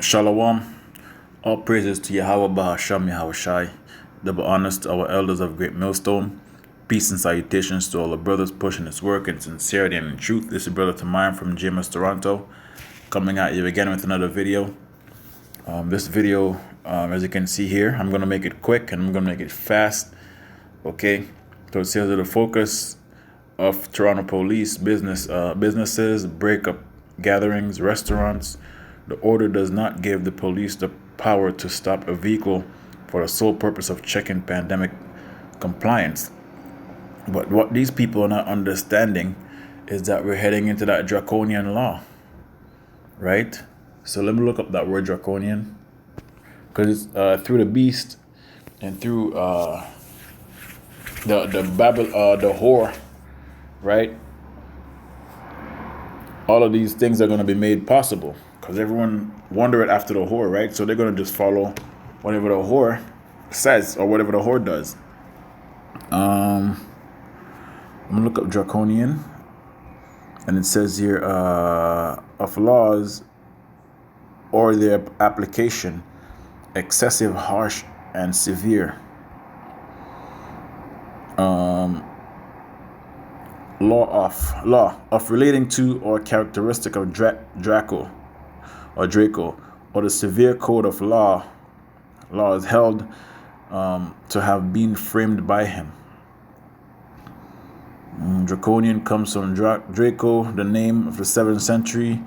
Shalom. All praises to Yahweh Bahasham Yahushai. Double honors to our elders of Great Millstone. Peace and salutations to all the brothers pushing this work in sincerity and in truth. This is Brother Tamayan from James, Toronto, coming at you again with another video. This video, as you can see here, I'm going to make it quick and I'm going to make it fast. Okay, so it says that the focus of Toronto police businesses, breakup gatherings, restaurants. The order does not give the police the power to stop a vehicle for the sole purpose of checking pandemic compliance. But what these people are not understanding is that we're heading into that draconian law, right? So let me look up that word draconian, because it's through the beast and through the whore, right? All of these things are going to be made possible because everyone wondered after the whore, right? So they're going to just follow whatever the whore says or whatever the whore does. I'm going to look up draconian, and it says here of laws or their application, excessive, harsh, and severe. Law of relating to or characteristic of Draco, or the severe code of law is held to have been framed by him. Draconian comes from Draco, the name of the 7th century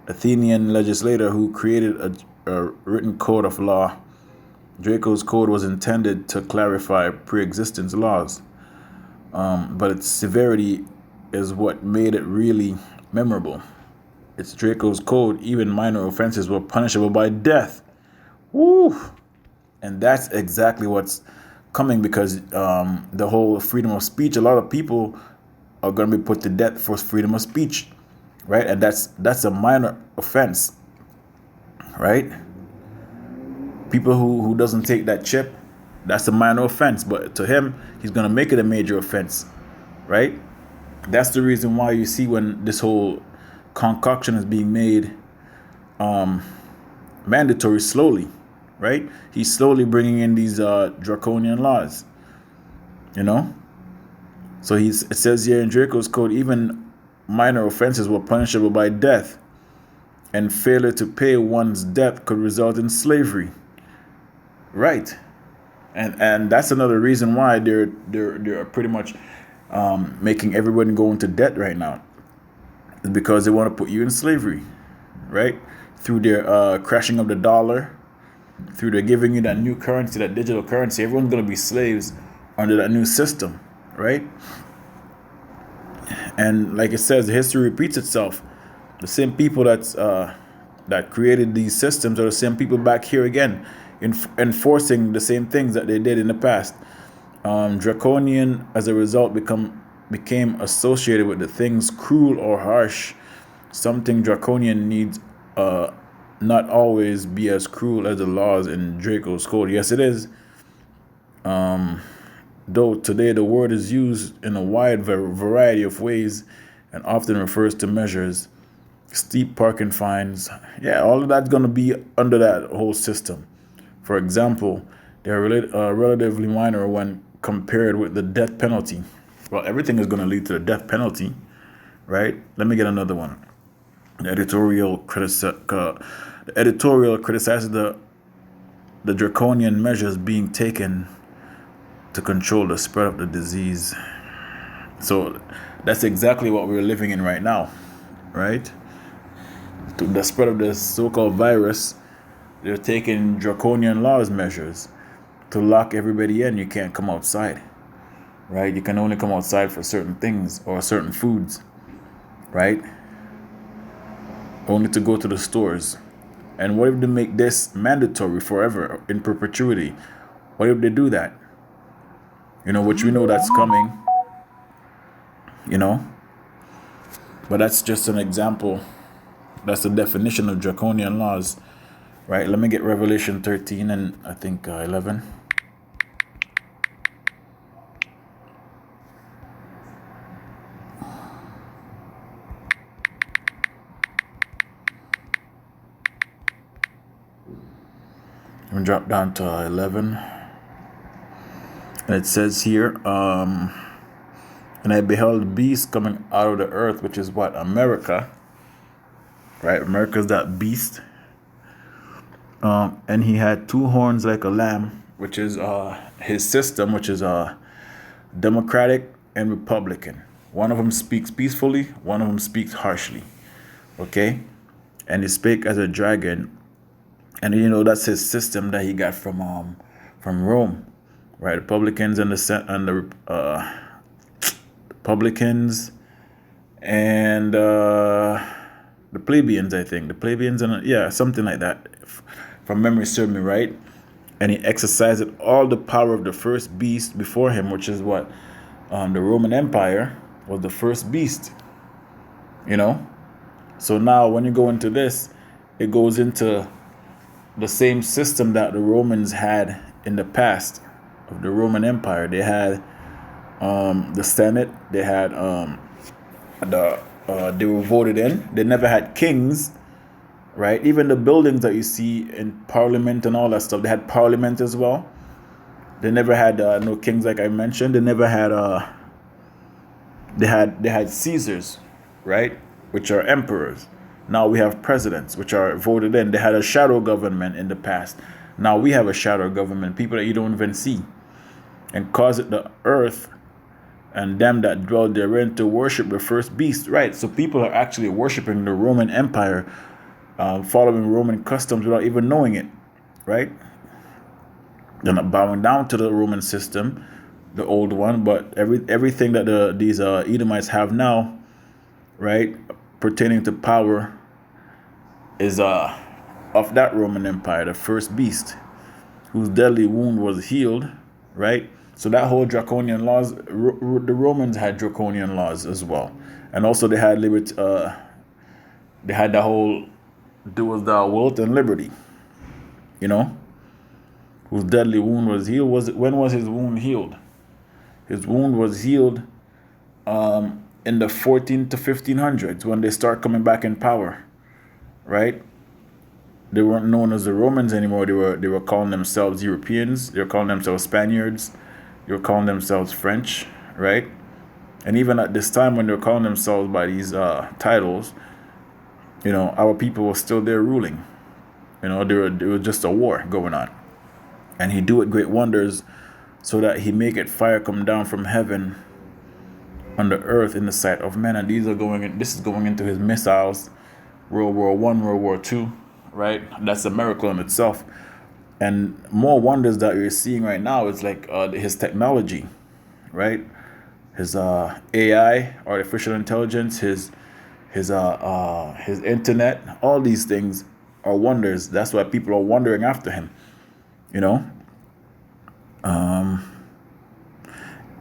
Athenian legislator who created a written code of law. Draco's code was intended to clarify pre-existing laws, but its severity is what made it really memorable. It's Draco's code. Even minor offenses were punishable by death. Woo! And that's exactly what's coming, because the whole freedom of speech, a lot of people are going to be put to death for freedom of speech, right? And that's a minor offense, right? People who doesn't take that chip, that's a minor offense, but to him, he's going to make it a major offense, right? That's the reason why you see when this whole concoction is being made mandatory slowly, right? He's slowly bringing in these draconian laws, you know? So it says here in Draco's code, even minor offenses were punishable by death, and failure to pay one's debt could result in slavery. Right. And that's another reason why they're pretty much making everyone go into debt right now, is because they want to put you in slavery, right? Through their crashing of the dollar, through their giving you that new currency, that digital currency. Everyone's going to be slaves under that new system, right? And like it says, history repeats itself. The same people that created these systems are the same people back here again, enforcing the same things that they did in the past. Draconian, as a result, became associated with the things cruel or harsh. Something draconian needs not always be as cruel as the laws in Draco's code. Yes, it is. Though today the word is used in a wide variety of ways and often refers to measures, steep parking fines. Yeah, all of that's going to be under that whole system. For example, they're relatively minor when compared with the death penalty. Well, everything is going to lead to the death penalty, right? Let me get another one. The editorial criticizes the draconian measures being taken to control the spread of the disease. So that's exactly what we're living in right now, right? To the spread of this so-called virus, they're taking draconian laws measures to lock everybody in. You can't come outside, right? You can only come outside for certain things or certain foods, right? Only to go to the stores. And what if they make this mandatory forever, in perpetuity? What if they do that? You know, which we know that's coming, you know? But that's just an example. That's the definition of draconian laws, right? Let me get Revelation 13 and I think 11. I'm gonna drop down to 11. And it says here, and I beheld beasts coming out of the earth, which is what? America. Right? America's that beast. And he had two horns like a lamb, which is his system, which is Democratic and Republican. One of them speaks peacefully, one of them speaks harshly. Okay? And he spake as a dragon. And that's his system that he got from Rome. Right? Republicans and the Republicans and the plebeians, I think. The plebeians and something like that. From memory serve me right. And he exercised all the power of the first beast before him, which is what? The Roman Empire was the first beast. So now when you go into this, it goes into the same system that the Romans had in the past of the Roman Empire. They had the Senate. They had they were voted in. They never had kings. Right? Even the buildings that you see in Parliament and all that stuff, they had Parliament as well. They never had no kings, like I mentioned. They never had they had Caesars, right? Which are emperors. Now we have presidents, which are voted in. They had a shadow government in the past. Now we have a shadow government, people that you don't even see, and cause it the earth and them that dwell therein to worship the first beast. Right? So people are actually worshiping the Roman Empire. Following Roman customs without even knowing it, right? They're not bowing down to the Roman system, the old one, but everything that these Edomites have now, right, pertaining to power, is of that Roman Empire, the first beast, whose deadly wound was healed, right? So that whole draconian laws, the Romans had draconian laws as well, and also they had liberty. They had the whole do was thou wilt and liberty, whose deadly wound was healed. When was his wound healed? His wound was healed in the 14 to 1500s when they start coming back in power, right? They weren't known as the Romans anymore. They were calling themselves Europeans. They were calling themselves Spaniards. They were calling themselves French, right? And even at this time when they were calling themselves by these titles, our people were still there ruling. There was just a war going on. And he doeth great wonders so that he maketh fire come down from heaven on the earth in the sight of men. And this is going into his missiles, World War I, World War II, right? That's a miracle in itself. And more wonders that you're seeing right now is like his technology, right? His AI, artificial intelligence, his internet, all these things are wonders. That's why people are wandering after him,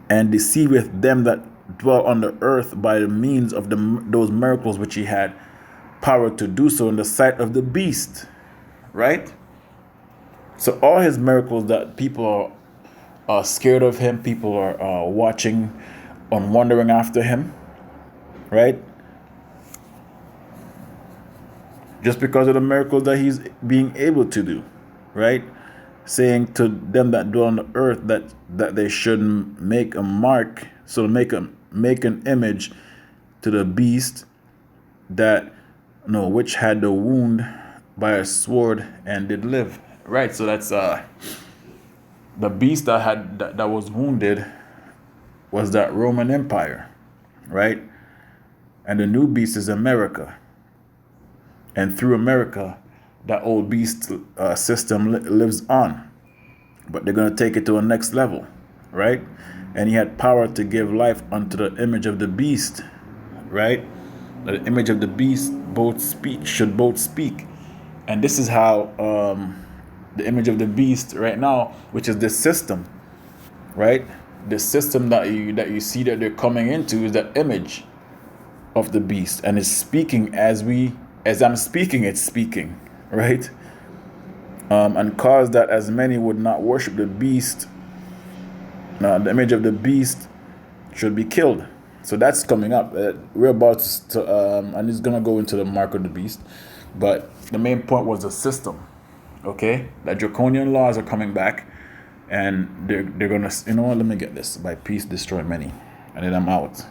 and deceiveth them that dwell on the earth by the means of those miracles which he had power to do so in the sight of the beast, right? So all his miracles that people are scared of him, people are watching and wandering after him, right? Just because of the miracles that he's being able to do, right? Saying to them that dwell on the earth that they shouldn't make a mark, so make an image to the beast which had the wound by a sword and did live. Right, so that's the beast that was wounded was that Roman Empire, right? And the new beast is America. And through America, that old beast system lives on. But they're going to take it to a next level, right? And he had power to give life unto the image of the beast, right? The image of the beast should both speak. And this is how the image of the beast right now, which is this system, right? The system that you see that they're coming into is the image of the beast, and it's speaking as I'm speaking, it's speaking, right? And cause that as many would not worship the beast, the image of the beast should be killed. So that's coming up. We're about to, and it's gonna go into the mark of the beast, but the main point was the system, Okay, the draconian laws are coming back, and they're gonna, you know what? Let me get this. By peace, destroy many, and then I'm out.